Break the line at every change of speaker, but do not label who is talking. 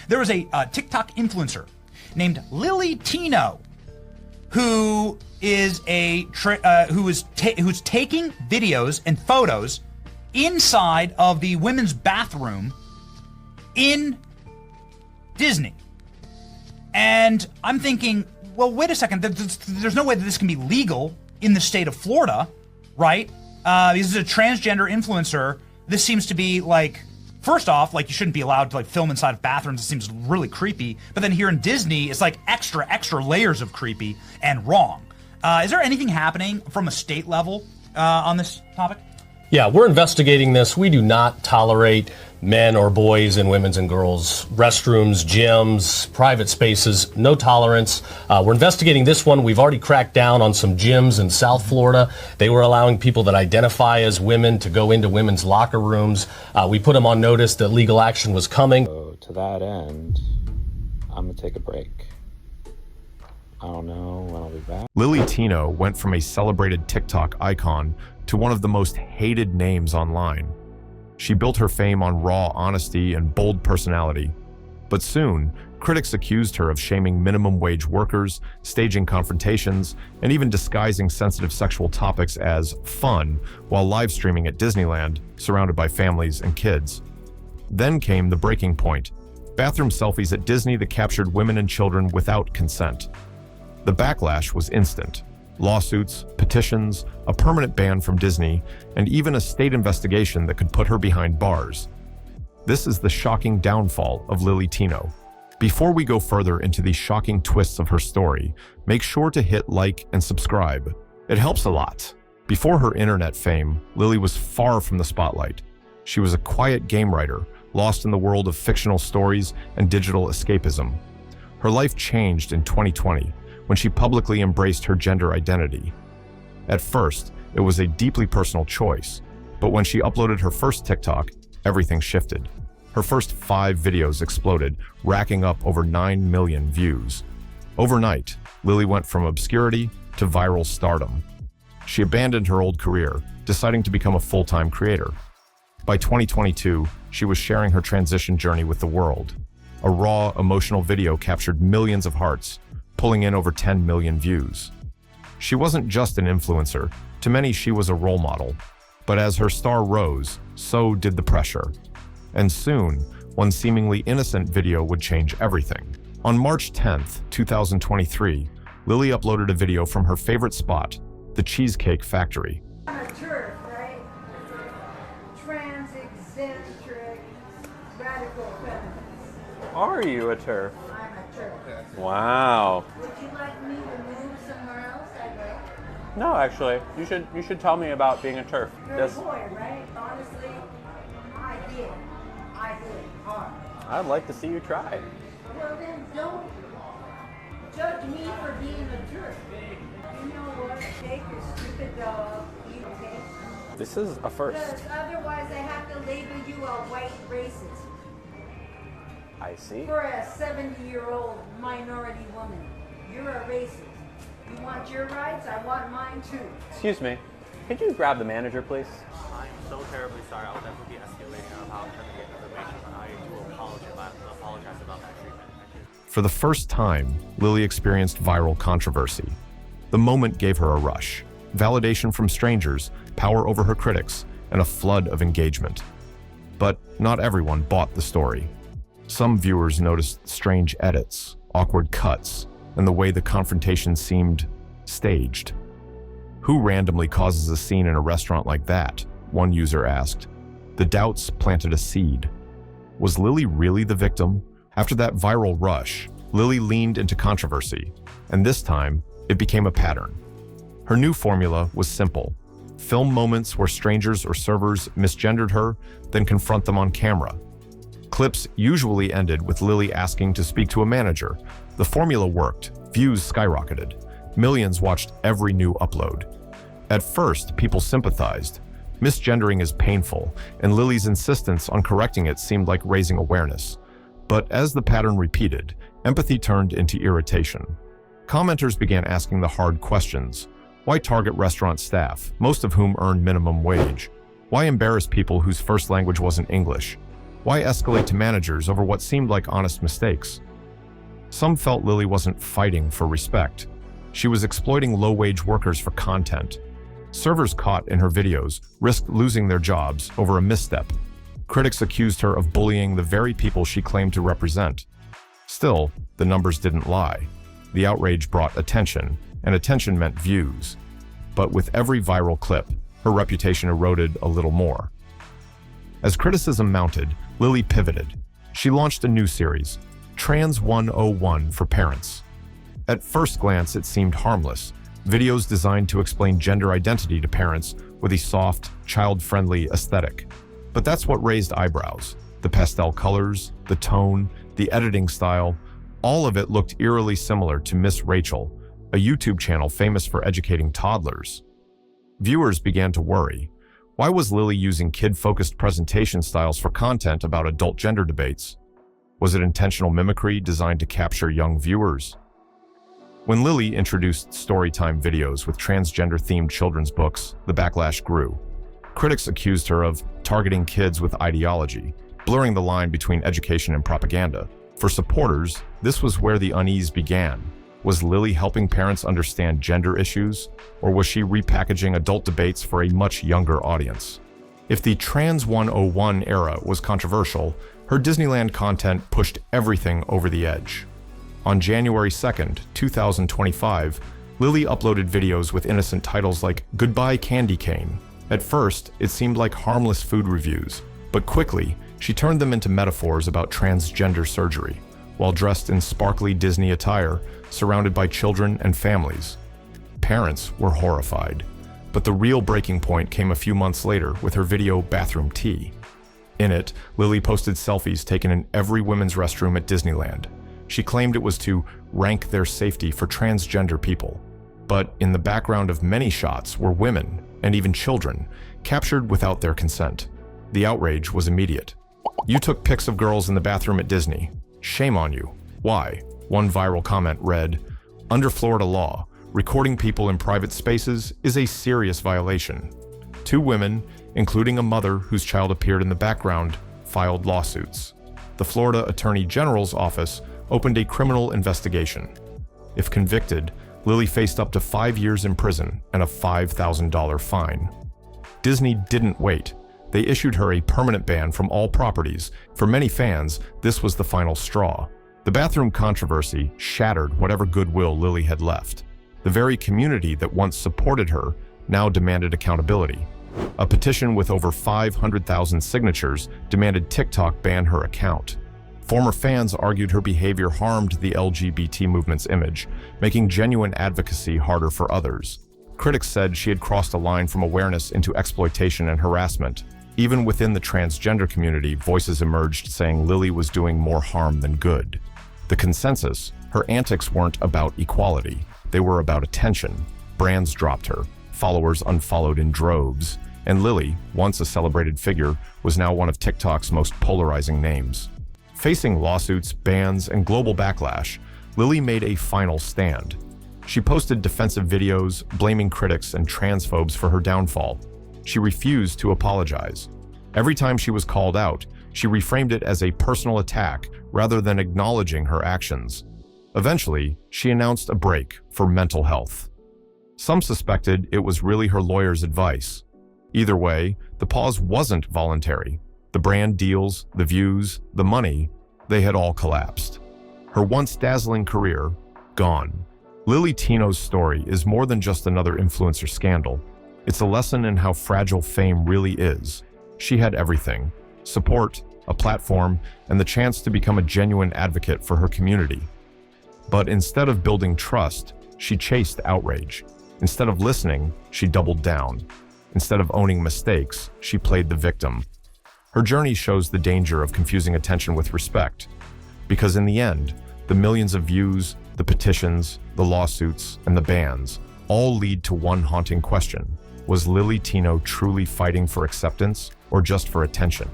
There was a TikTok influencer named LillyTino who is who's taking videos and photos inside of the women's bathroom in Disney. And I'm thinking, well, wait a second. There's no way that this can be legal in the state of Florida, right? This is a transgender influencer. This seems to be like, first off, like you shouldn't be allowed to like film inside of bathrooms. It seems really creepy. But then here in Disney, it's like extra layers of creepy and wrong. Is there anything happening from a state level on this topic?
Yeah, we're investigating this. We do not tolerate men or boys in women's and girls' restrooms, gyms, private spaces, no tolerance. We're investigating this one. We've already cracked down on some gyms in South Florida. They were allowing people that identify as women to go into women's locker rooms. We put them on notice that legal action was coming.
So to that end, I'm gonna take a break. I don't know when I'll be back.
LillyTino went from a celebrated TikTok icon to one of the most hated names online. She built her fame on raw honesty and bold personality. But soon, critics accused her of shaming minimum wage workers, staging confrontations, and even disguising sensitive sexual topics as fun while live streaming at Disneyland, surrounded by families and kids. Then came the breaking point: bathroom selfies at Disney that captured women and children without consent. The backlash was instant. Lawsuits, petitions, a permanent ban from Disney, and even a state investigation that could put her behind bars. This is the shocking downfall of LillyTino. Before we go further into the shocking twists of her story, make sure to hit like and subscribe. It helps a lot. Before her internet fame, Lilly was far from the spotlight. She was a quiet game writer, lost in the world of fictional stories and digital escapism. Her life changed in 2020 when she publicly embraced her gender identity. At first, it was a deeply personal choice, but when she uploaded her first TikTok, everything shifted. Her first 5 videos exploded, racking up over 9 million views. Overnight, Lilly went from obscurity to viral stardom. She abandoned her old career, deciding to become a full-time creator. By 2022, she was sharing her transition journey with the world. A raw, emotional video captured millions of hearts, pulling in over 10 million views. She wasn't just an influencer. To many, she was a role model. But as her star rose, so did the pressure. And soon, one seemingly innocent video would change everything. On March 10th, 2023, Lilly uploaded a video from her favorite spot, the Cheesecake Factory.
I'm a turf, right? Trans-eccentric, radical feminist.
Are you a turf?
I'm a turf.
Wow.
Would you like me to move somewhere else? I go.
No, actually, you should tell me about being a turf.
You're a boy, right? Honestly, I did. I did hard.
I'd like to see you try.
Well then, don't judge me for being a jerk. You know what? Take your stupid dog. You take.
This is a first.
Because otherwise, I have to label you a white racist.
I see.
For a 70-year-old minority woman, you're a racist. You want your rights, I want mine too.
Excuse me. Could you grab the manager, please?
I'm so terribly sorry. I'll definitely be escalating on how I'm trying to get information, but I do apologize about that treatment.
For the first time, Lilly experienced viral controversy. The moment gave her a rush. Validation from strangers, power over her critics, and a flood of engagement. But not everyone bought the story. Some viewers noticed strange edits, awkward cuts, and the way the confrontation seemed staged. Who randomly causes a scene in a restaurant like that? One user asked. The doubts planted a seed. Was Lilly really the victim? After that viral rush, Lilly leaned into controversy, and this time, it became a pattern. Her new formula was simple. Film moments where strangers or servers misgendered her, then confront them on camera. Clips usually ended with Lilly asking to speak to a manager. The formula worked. Views skyrocketed. Millions watched every new upload. At first, people sympathized. Misgendering is painful, and Lilly's insistence on correcting it seemed like raising awareness. But as the pattern repeated, empathy turned into irritation. Commenters began asking the hard questions. Why target restaurant staff, most of whom earned minimum wage? Why embarrass people whose first language wasn't English? Why escalate to managers over what seemed like honest mistakes? Some felt Lilly wasn't fighting for respect. She was exploiting low-wage workers for content. Servers caught in her videos risked losing their jobs over a misstep. Critics accused her of bullying the very people she claimed to represent. Still, the numbers didn't lie. The outrage brought attention, and attention meant views. But with every viral clip, her reputation eroded a little more. As criticism mounted, Lilly pivoted. She launched a new series, Trans 101 for Parents. At first glance, it seemed harmless. Videos designed to explain gender identity to parents with a soft, child-friendly aesthetic. But that's what raised eyebrows. The pastel colors, the tone, the editing style, all of it looked eerily similar to Miss Rachel, a YouTube channel famous for educating toddlers. Viewers began to worry. Why was Lilly using kid-focused presentation styles for content about adult gender debates? Was it intentional mimicry designed to capture young viewers? When Lilly introduced storytime videos with transgender-themed children's books, the backlash grew. Critics accused her of targeting kids with ideology, blurring the line between education and propaganda. For supporters, this was where the unease began. Was Lilly helping parents understand gender issues, or was she repackaging adult debates for a much younger audience? If the Trans 101 era was controversial, her Disneyland content pushed everything over the edge. On January 2nd, 2025, Lilly uploaded videos with innocent titles like Goodbye Candy Cane. At first, it seemed like harmless food reviews, but quickly, she turned them into metaphors about transgender surgery, while dressed in sparkly Disney attire, surrounded by children and families. Parents were horrified, but the real breaking point came a few months later with her video Bathroom Tea. In it, Lilly posted selfies taken in every women's restroom at Disneyland. She claimed it was to rank their safety for transgender people. But in the background of many shots were women, and even children, captured without their consent. The outrage was immediate. "You took pics of girls in the bathroom at Disney. Shame on you. Why?" One viral comment read, "Under Florida law, recording people in private spaces is a serious violation." Two women, including a mother whose child appeared in the background, filed lawsuits. The Florida Attorney General's office opened a criminal investigation. If convicted, Lilly faced up to 5 years in prison and a $5,000 fine. Disney didn't wait. They issued her a permanent ban from all properties. For many fans, this was the final straw. The bathroom controversy shattered whatever goodwill Lilly had left. The very community that once supported her now demanded accountability. A petition with over 500,000 signatures demanded TikTok ban her account. Former fans argued her behavior harmed the LGBT movement's image, making genuine advocacy harder for others. Critics said she had crossed a line from awareness into exploitation and harassment. Even within the transgender community, voices emerged saying Lilly was doing more harm than good. The consensus: her antics weren't about equality, they were about attention. Brands dropped her, followers unfollowed in droves, and Lilly, once a celebrated figure, was now one of TikTok's most polarizing names. Facing lawsuits, bans, and global backlash, Lilly made a final stand. She posted defensive videos, blaming critics and transphobes for her downfall. She refused to apologize. Every time she was called out, she reframed it as a personal attack rather than acknowledging her actions. Eventually, she announced a break for mental health. Some suspected it was really her lawyer's advice. Either way, the pause wasn't voluntary. The brand deals, the views, the money, they had all collapsed. Her once dazzling career, gone. LillyTino's story is more than just another influencer scandal. It's a lesson in how fragile fame really is. She had everything: support, a platform, and the chance to become a genuine advocate for her community. But instead of building trust, she chased outrage. Instead of listening, she doubled down. Instead of owning mistakes, she played the victim. Her journey shows the danger of confusing attention with respect. Because in the end, the millions of views, the petitions, the lawsuits, and the bans all lead to one haunting question: was LillyTino truly fighting for acceptance or just for attention?